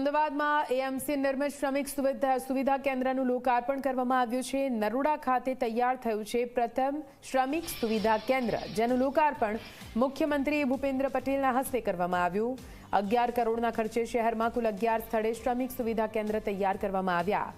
અમદાવાદમાં એએમસી નિર્મિત શ્રમિક સુવિધા કેન્દ્રનું લોકાર્પણ કરવામાં આવ્યું છે। નરોડા ખાતે તૈયાર થયું છે પ્રથમ શ્રમિક સુવિધા કેન્દ્ર, જેનું લોકાર્પણ મુખ્યમંત્રી ભૂપેન્દ્ર પટેલના હસ્તે કરવામાં આવ્યું। 11 કરોડના ખર્ચે શહેરમાં કુલ 11 સ્થળે શ્રમિક સુવિધા કેન્દ્ર તૈયાર કરવામાં આવ્યા।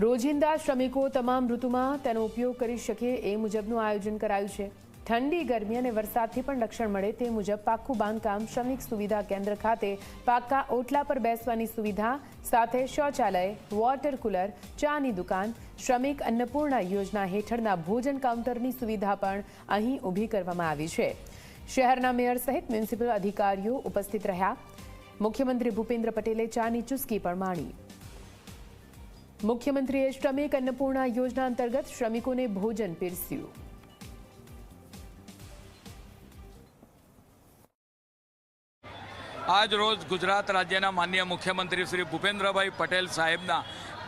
રોજિંદા શ્રમિકો તમામ ઋતુમાં તેનો ઉપયોગ કરી શકે એ મુજબનું આયોજન કરાયું છે। ઠંડી, ગરમી અને વરસાદથી પણ રક્ષણ મળે તે મુજબ પાક્કું બાંધકામ શ્રમિક સુવિધા કેન્દ્ર ખાતે પાક્કા ઓટલા પર બેસવાની સુવિધા સાથે શૌચાલય, વોટર કુલર, ચાની દુકાન, શ્રમિક અન્નપૂર્ણા યોજના હેઠળના ભોજન કાઉન્ટરની સુવિધા પણ અહીં ઊભી કરવામાં આવી છે। શહેરના મેયર સહિત મ્યુનિસિપલ અધિકારીઓ ઉપસ્થિત રહ્યા। મુખ્યમંત્રી ભૂપેન્દ્ર પટેલે ચાની ચુસ્કી પણ માણી। મુખ્યમંત્રીએ શ્રમિક અન્નપૂર્ણા યોજના અંતર્ગત શ્રમિકોને ભોજન પીરસ્યું। આજ રોજ ગુજરાત રાજ્યના માનનીય મુખ્યમંત્રી શ્રી ભૂપેન્દ્રભાઈ પટેલ સાહેબના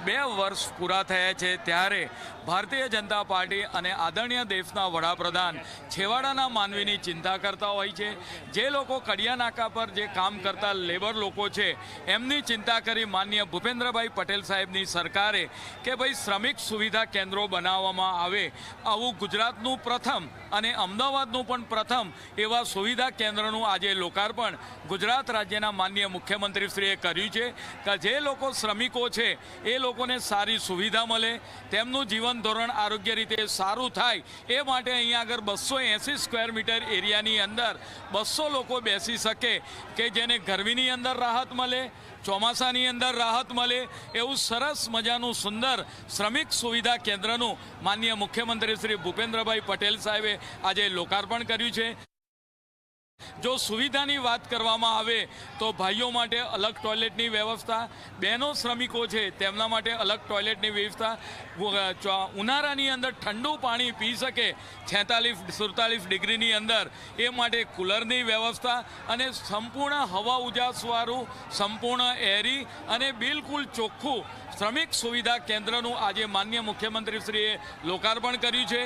2 વર્ષ પૂરા થયા છે, ત્યારે ભારતીય જનતા પાર્ટી અને આદરણીય દેશના વડાપ્રધાન છેવાડાના માનવીની ચિંતા કરતા હોય છે। જે લોકો કડિયા નાકા પર જે કામ કરતા લેબર લોકો છે, એમની ચિંતા કરી માનનીય ભૂપેન્દ્રભાઈ પટેલ સાહેબની સરકારે કે ભાઈ શ્રમિક સુવિધા કેન્દ્રો બનાવવામાં આવે, આવું ગુજરાતનું પ્રથમ અને અમદાવાદનું પણ પ્રથમ એવા સુવિધા કેન્દ્રનું આજે લોકાર્પણ ગુજરાત રાજ્યના માનનીય મુખ્યમંત્રીશ્રીએ કર્યું છે કે જે લોકો શ્રમિકો છે એ લોકોને સારી સુવિધા મળે, તેમનું જીવન ધોરણ આરોગ્ય રીતે સારું થાય એ માટે અહીંયા આગળ 280 સ્ક્વેર મીટર એરિયાની અંદર 200 લોકો બેસી શકે કે જેને ગરમીની અંદર રાહત મળે, ચોમાસાની અંદર રાહત મળે એવું સરસ મજાનું સુંદર શ્રમિક સુવિધા કેન્દ્રનું માનનીય મુખ્યમંત્રી શ્રી ભૂપેન્દ્રભાઈ પટેલ સાહેબે આજે લોકાર્પણ કર્યું છે। જો સુવિધાની વાત કરવામાં આવે તો ભાઈઓ માટે અલગ ટોયલેટની વ્યવસ્થા, બહેનો શ્રમિકો છે તેમના માટે અલગ ટોયલેટની વ્યવસ્થા, ઉનાળાની અંદર ઠંડુ પાણી પી શકે 46-47 ડિગ્રીની અંદર એ માટે કુલરની વ્યવસ્થા અને સંપૂર્ણ હવા ઉજાસવાળું, સંપૂર્ણ એરી અને બિલકુલ ચોખ્ખું શ્રમિક સુવિધા કેન્દ્રનું આજે માનનીય મુખ્યમંત્રીશ્રીએ લોકાર્પણ કર્યું છે।